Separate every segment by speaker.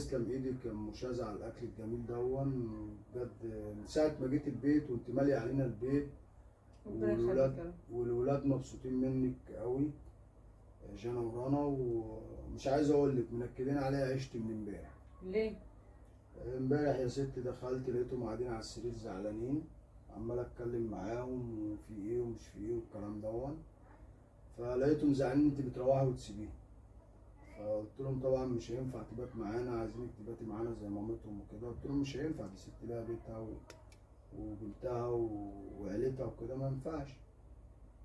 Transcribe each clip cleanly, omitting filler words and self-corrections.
Speaker 1: تسلم ايدك يا ام شاذة على الاكل الجميل دون. بجد من ساعه ما جيت البيت وانت مالي علينا البيت،
Speaker 2: ربنا يخليك يا رب.
Speaker 1: والولاد مبسوطين منك قوي، جانا ورانا. ومش عايز اقول لك منكدين عليها عشت من امبارح.
Speaker 2: ليه؟
Speaker 1: امبارح يا ست دخلت لقيتهم قاعدين على السرير زعلانين، عمال اتكلم معاهم وفي ايه ومش في ايه والكلام دون. فلقيتهم زعلانين انت بتروحي وتسيبيهم. فقلت لهم طبعا مش هينفع تبات معانا، عايزينك تباتي معانا زي مامتهم وكده. قلت لهم مش هينفع، دي ست لها بيتها وبنتها وعيلتها وكده، ما ينفعش.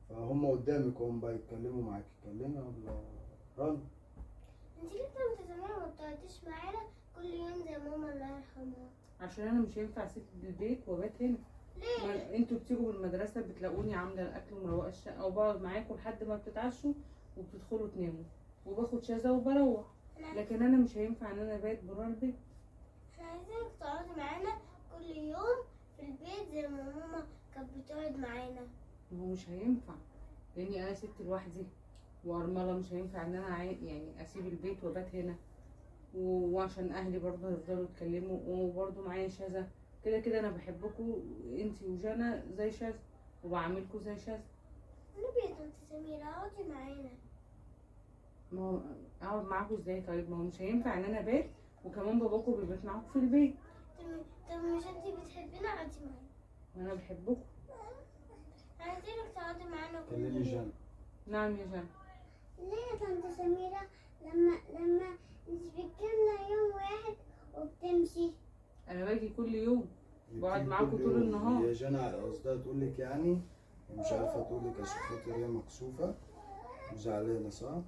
Speaker 1: فهم قدامك هم بقى يتكلموا معاك. اتكلمي يا رنا.
Speaker 3: انت ليه كنت زمان ما بتقعديش معانا كل يوم زي ماما الله يرحمها؟
Speaker 2: عشان انا مش هينفع اسيب البيت وابات هنا.
Speaker 3: ليه؟
Speaker 2: انتوا بتيجوا من المدرسه بتلاقوني عامله الاكل ومروقه الشقه وبقعد معاكم لحد ما بتتعشوا وبتدخلوا تناموا وباخد شذا وبروح. لكن انا مش هينفع ان انا ابات برا البيت.
Speaker 3: احنا عايزينك تقعدي معانا كل يوم في البيت زي ما ماما كانت بتقعد معانا.
Speaker 2: ما هو مش هينفع لاني انا ست لوحدي وارمله، مش هينفع ان انا يعني اسيب البيت وابات هنا. وعشان اهلي برضه يفضلوا يتكلموا، وبرضه معايا شذا. كده كده انا بحبكم انتي وجانا زي شذا وبعاملكم زي شذا.
Speaker 3: النبي يا طنط سميرة اقعدي معانا.
Speaker 2: ما هو اقعد معاكم ازاي؟ طيب ما هو مش هينفع ان انا ابات وكمان باباكم بيبات معاكم في البيت.
Speaker 3: طب مش انتي بتحبينا اقعدي معانا.
Speaker 2: وانا بحبكم.
Speaker 3: عايزينك تقعدي معانا كل
Speaker 1: كلمي
Speaker 3: يوم.
Speaker 1: جانا.
Speaker 2: نعم يا جانا.
Speaker 3: ليه يا طنط سميرة لما انت بتجيلنا يوم واحد وبتمشي؟
Speaker 2: انا باجي كل يوم بقعد معاكم طول النهار.
Speaker 1: يا جانا قصدها تقول لك يعني مش عارفه تقول لك عشان خاطر هي مكسوفه وزعلانه، صح؟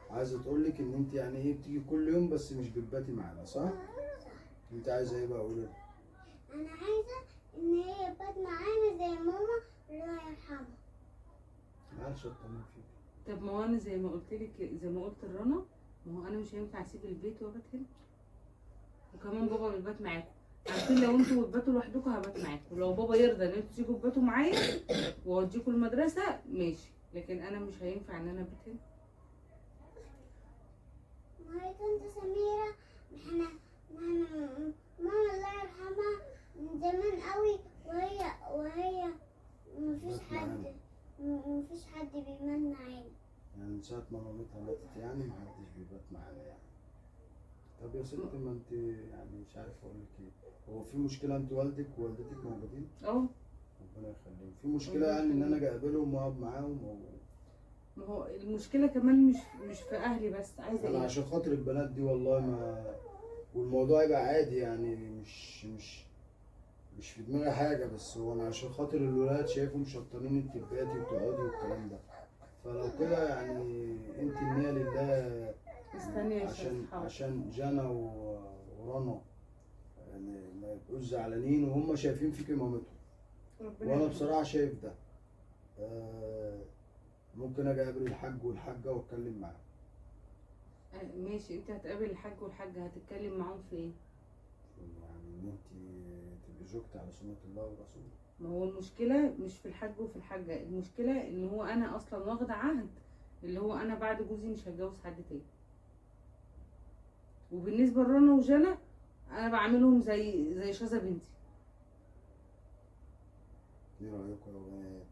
Speaker 1: عايزه تقول لك ان انت يعني ايه بتيجي كل يوم بس مش بتباتي معانا، صح؟ انت عايزه ايه بقى؟ قولي.
Speaker 3: انا عايزه ان هي تبات معانا زي ماما الله يرحمها.
Speaker 1: معلش اطمن فيك.
Speaker 2: طب ما هو انا زي ما قلت لك، زي ما قلت لرنا، ما هو انا مش هينفع اسيب البيت وابات هنا. وكمان بابا بيبات معاكم. عارفين لو انتوا بتباتوا لوحدكم هبات معاكم، ولو بابا يرضى ان انتوا تيجوا تباتوا معايا واوديكوا المدرسه ماشي، لكن انا مش هينفع ان انا ابات هنا.
Speaker 3: ما هي طنط سميرة احنا ماما الله يرحمها من زمان قوي وهي مفيش حد بيمن معانا.
Speaker 1: يعني من ساعة ما مامتها ماتت يعني محدش بيبات معانا يعني. طب يا ست ما انت يعني مش عارف اقول لك ايه. هو في مشكلة انت والدك ووالدتك موجودين؟
Speaker 2: اه.
Speaker 1: ربنا يخليهم. في مشكلة يعني ان انا اجي اقابلهم واقعد معاهم
Speaker 2: ما هو المشكله كمان مش في اهلي بس، عايزه
Speaker 1: انا
Speaker 2: ايه؟
Speaker 1: عشان خاطر البنات دي والله ما، والموضوع يبقى عادي يعني مش في دماغي حاجة، بس هو انا عشان خاطر الولاد شايفهم شطانين انت تباتي وتقعدي والكلام ده. فلو كده يعني انت النية لله.
Speaker 2: استني يا
Speaker 1: عشان جانا ورنا يعني ما يبقوش زعلانين وهم شايفين فيكي مامتهم. وانا بصراحه شايف ده. ممكن اجي اقابل الحاج والحاجه واتكلم معاهم.
Speaker 2: ماشي، انت هتقابل الحاج والحاجه هتتكلم معاهم في ايه؟
Speaker 1: يعني ان انت تبقي زوجتي على سنه الله ورسوله.
Speaker 2: ما هو المشكله مش في الحاج وفي الحاجه، المشكله ان هو انا اصلا واخده عهد اللي هو انا بعد جوزي مش هتجوز حد تاني. وبالنسبه لرنا وجانا انا بعملهم زي شذا بنتي.
Speaker 1: ايه رايكم يا بنات؟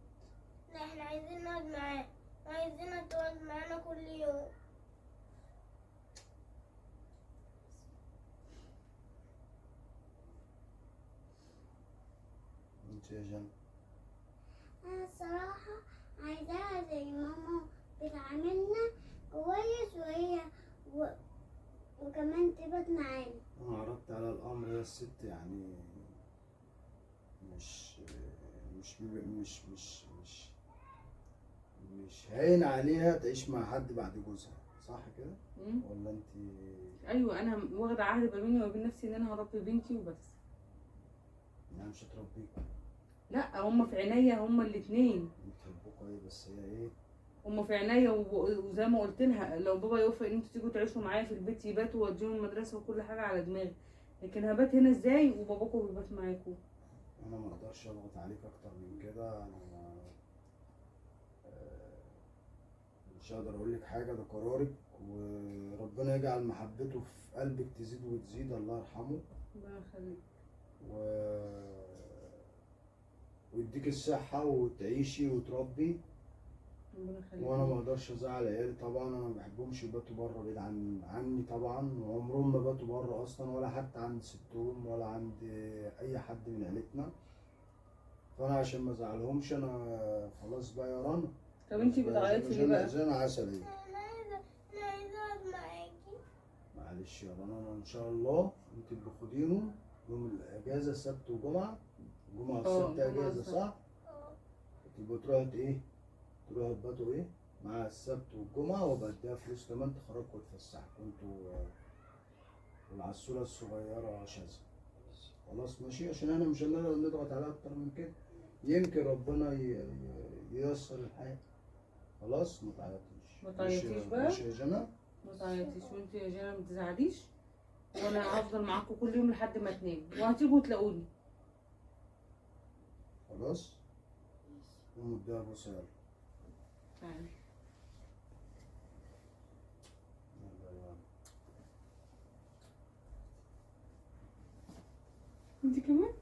Speaker 3: لا احنا عايزين نقعد معاه، عايزينك تقعد معانا كل يوم.
Speaker 1: انت يا جنى؟
Speaker 3: انا الصراحه عايزاها زي ماما بتعاملنا كويس وكمان تبات معانا.
Speaker 1: انا عرضت على الامر يا الست يعني مش مش مش مش مش مش هين عليها تعيش مع حد بعد جوزها، صح كده؟ ولا انت؟
Speaker 2: ايوه انا واخده عهد ما بيني وما بين نفسي ان انا هربي بنتي وبس.
Speaker 1: يعني مش هتربيك؟
Speaker 2: لا هما في عينيا هما الاثنين.
Speaker 1: بتحبوكوا ايه بس هي ايه؟
Speaker 2: هما في عينيا وزي ما قلت لها لو بابا يوافق ان انتوا تيجوا تعيشوا معايا في البيت يباتوا واديهم المدرسه وكل حاجه على دماغي، لكن هبات هنا ازاي وباباكم بيبات معاكم؟
Speaker 1: انا ما اقدرش اضغط عليك اكتر من كده. انا مش هقدر اقول لك حاجه، ده قرارك وربنا يجعل محبته في قلبك تزيد وتزيد، الله يرحمه.
Speaker 2: ربنا يخليك.
Speaker 1: و... ويديك الصحة وتعيشي وتربي.
Speaker 2: ربنا يخليك.
Speaker 1: وانا ما اقدرش ازعل عيالي طبعا، انا ما بحبهمش يباتوا بره بعيد عني طبعا، وعمرهم ما باتوا بره اصلا، ولا حتى عند ستهم ولا عند اي حد من عيلتنا. فانا عشان ما ازعلهمش انا خلاص بقى يا رنا.
Speaker 2: طب انتي بتعيطي ليه بقى؟
Speaker 1: زي عسلية.
Speaker 3: انا عايزه اقعد معاكي.
Speaker 1: معلش يا رنا، انا ان شاء الله انت اللي خديهم يوم الاجازه سبت وجمعه. الجمعه والسبت
Speaker 2: جمعة
Speaker 1: اجازه
Speaker 2: والسبت.
Speaker 1: صح؟ تبقوا تروحوا ايه؟ تروحوا تباتوا ايه؟ مع السبت والجمعه، وابقى اديها فلوس كمان تخرجوا وتفسحكوا انتوا والعسوله الصغيره شاذة. خلاص ماشي، عشان احنا مش هنقدر نضغط عليها اكتر من كده. يمكن ربنا ييسر الحياه. خلاص ما تعيطيش.
Speaker 2: ما تعيطيش بقى.
Speaker 1: ماشي يا جنى.
Speaker 2: ما تعيطيش، وانتي يا جانا ما تزعليش، وانا هفضل معاكم كل يوم لحد ما تناموا، وهتيجوا تلاقوني.
Speaker 1: خلاص. قوموا اديها بوسه يلا.
Speaker 2: تعالي.
Speaker 1: يلا يلا.
Speaker 2: انتي كمان.